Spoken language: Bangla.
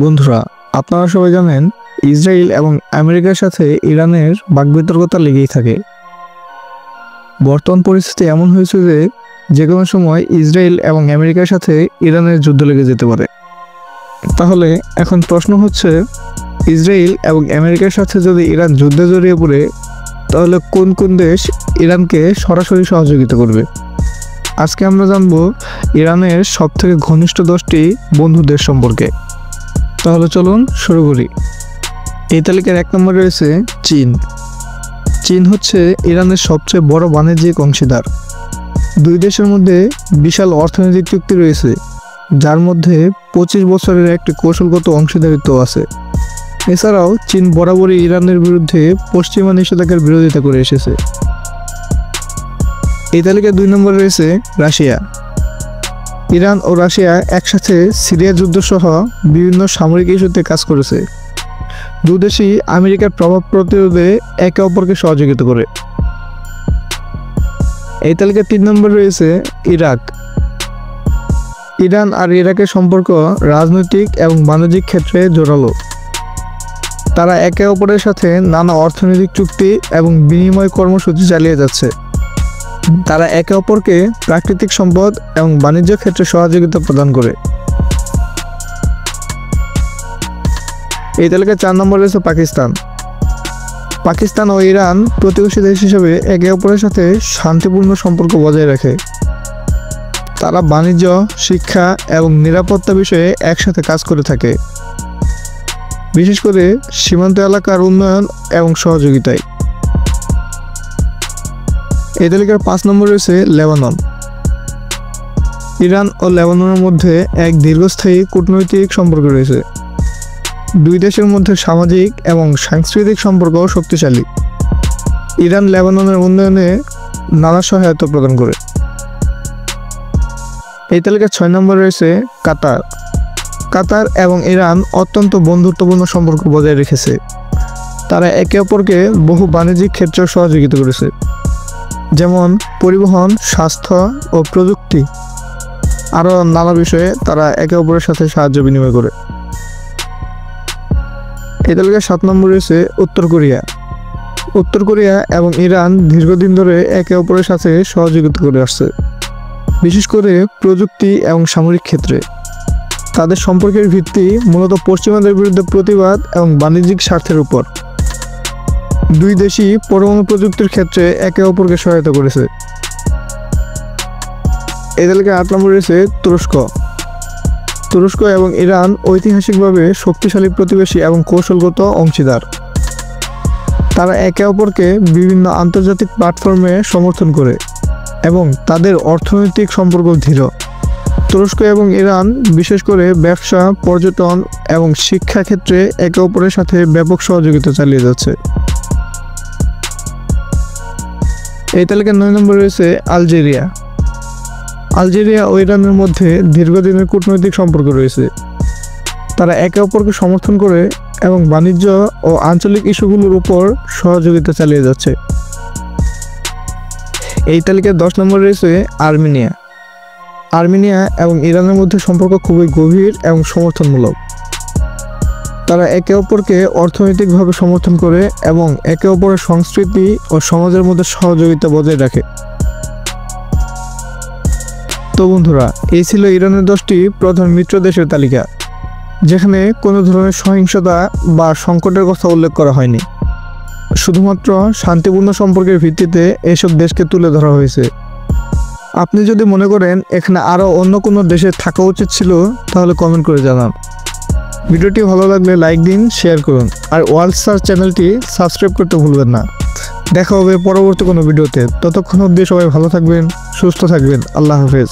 বন্ধুরা, আপনারা সবাই জানেন ইসরায়েল এবং আমেরিকার সাথে ইরানের বাকবিতর্কতা লেগেই থাকে। বর্তমান পরিস্থিতি এমন হয়েছে যে কোনো সময় ইসরায়েল এবং আমেরিকার সাথে ইরানের যুদ্ধ লেগে যেতে পারে। তাহলে এখন প্রশ্ন হচ্ছে, ইসরায়েল এবং আমেরিকার সাথে যদি ইরান যুদ্ধে জড়িয়ে পড়ে, তাহলে কোন কোন দেশ ইরানকে সরাসরি সহযোগিতা করবে? আজকে আমরা জানব ইরানের সবথেকে ঘনিষ্ঠ 10টি বন্ধু দেশ সম্পর্কে। তাহলে চলুন শুরু করি। এই তালিকার 1 নম্বরে রয়েছে চীন। চীন হচ্ছে ইরানের সবচেয়ে বড় বাণিজ্যিক অংশীদার। দুই দেশের মধ্যে বিশাল অর্থনৈতিক চুক্তি রয়েছে, যার মধ্যে 25 বছরের একটি কৌশলগত অংশীদারিত্ব আছে। এছাড়াও চীন বরাবরই ইরানের বিরুদ্ধে পশ্চিমা নিষেধাজ্ঞার বিরোধিতা করে এসেছে। এই তালিকায় 2 নম্বরে রয়েছে রাশিয়া। ইরান ও রাশিয়া একসাথে সিরিয়া যুদ্ধ সহ বিভিন্ন সামরিক ইস্যুতে কাজ করেছে। দুদেশই আমেরিকার প্রভাব প্রতিরোধে একে অপরকে সহযোগিতা করে। এই তালিকায় 3 নম্বরে রয়েছে ইরাক। ইরান আর ইরাকের সম্পর্ক রাজনৈতিক এবং বাণিজ্যিক ক্ষেত্রে জোরালো। তারা একে অপরের সাথে নানা অর্থনৈতিক চুক্তি এবং বিনিময় কর্মসূচি চালিয়ে যাচ্ছে। তারা একে অপরকে প্রাকৃতিক সম্পদ এবং বাণিজ্য ক্ষেত্রে সহযোগিতা প্রদান করে। এই তালিকায় 4 নম্বরে রয়েছে পাকিস্তান। পাকিস্তান ও ইরান প্রতিবেশী দেশ হিসেবে একে অপরের সাথে শান্তিপূর্ণ সম্পর্ক বজায় রাখে। তারা বাণিজ্য, শিক্ষা এবং নিরাপত্তা বিষয়ে একসাথে কাজ করে থাকে, বিশেষ করে সীমান্ত এলাকার উন্নয়ন এবং সহযোগিতায়। এই তালিকার 5 নম্বরে রয়েছে লেবানন। ইরান ও লেবাননের মধ্যে এক দীর্ঘস্থায়ী কূটনৈতিক সম্পর্ক রয়েছে। দুই দেশের মধ্যে সামাজিক এবং সাংস্কৃতিক সম্পর্ক শক্তিশালী। ইরান লেবাননের উন্নয়নে নানা সহায়তা প্রদান করে। এই তালিকার 6 নম্বরে রয়েছে কাতার। কাতার এবং ইরান অত্যন্ত বন্ধুত্বপূর্ণ সম্পর্ক বজায় রেখেছে। তারা একে অপরকে বহু বাণিজ্যিক ক্ষেত্রে সহযোগিতা করেছে, যেমন পরিবহন, স্বাস্থ্য ও প্রযুক্তি। আরও নানা বিষয়ে তারা একে অপরের সাথে সাহায্য বিনিময় করে। এই তালিকায় 7 নম্বরে রয়েছে উত্তর কোরিয়া। উত্তর কোরিয়া এবং ইরান দীর্ঘদিন ধরে একে অপরের সাথে সহযোগিতা করে আসছে, বিশেষ করে প্রযুক্তি এবং সামরিক ক্ষেত্রে। তাদের সম্পর্কের ভিত্তি মূলত পশ্চিমাদের বিরুদ্ধে প্রতিবাদ এবং বাণিজ্যিক স্বার্থের উপর। দুই দেশই পরমাণু প্রযুক্তির ক্ষেত্রে একে অপরকে সহায়তা করেছে। এই তালিকায় 8 নম্বরে রয়েছে তুরস্ক। তুরস্ক এবং ইরান ঐতিহাসিকভাবে শক্তিশালী প্রতিবেশী এবং কৌশলগত অংশীদার। তারা একে অপরকে বিভিন্ন আন্তর্জাতিক প্ল্যাটফর্মে সমর্থন করে এবং তাদের অর্থনৈতিক সম্পর্ক দৃঢ়। তুরস্ক এবং ইরান বিশেষ করে ব্যবসা, পর্যটন এবং শিক্ষা ক্ষেত্রে একে অপরের সাথে ব্যাপক সহযোগিতা চালিয়ে যাচ্ছে। এই তালিকায় 9 নম্বরে রয়েছে আলজেরিয়া। আলজেরিয়া ও ইরানের মধ্যে দীর্ঘদিনের কূটনৈতিক সম্পর্ক রয়েছে। তারা একে অপরকে সমর্থন করে এবং বাণিজ্য ও আঞ্চলিক ইস্যুগুলোর উপর সহযোগিতা চালিয়ে যাচ্ছে। এই তালিকায় 10 নম্বরে রয়েছে আর্মেনিয়া। আর্মেনিয়া এবং ইরানের মধ্যে সম্পর্ক খুবই গভীর এবং সমর্থনমূলক। তারা একে অপরকে অর্থনৈতিকভাবে সমর্থন করে এবং একে অপরের সংস্কৃতি ও সমাজের মধ্যে সহযোগিতা বজায় রাখে। তো বন্ধুরা, এই ছিল ইরানের 10টি প্রধান মিত্র দেশের তালিকা, যেখানে কোনো ধরনের সহিংসতা বা সংকটের কথা উল্লেখ করা হয়নি। শুধুমাত্র শান্তিপূর্ণ সম্পর্কের ভিত্তিতে এসব দেশকে তুলে ধরা হয়েছে। আপনি যদি মনে করেন এখানে আরও অন্য কোনো দেশে থাকা উচিত ছিল, তাহলে কমেন্ট করে জানান। ভিডিওটি ভালো লাগলে লাইক দিন, শেয়ার করুন, আর ওয়ার্ল্ড সার্চ চ্যানেলটি সাবস্ক্রাইব করতে ভুলবেন না। দেখা হবে পরবর্তী কোনো ভিডিওতে। ততক্ষণ অবধি সবাই ভালো থাকবেন, সুস্থ থাকবেন। আল্লাহ হাফেজ।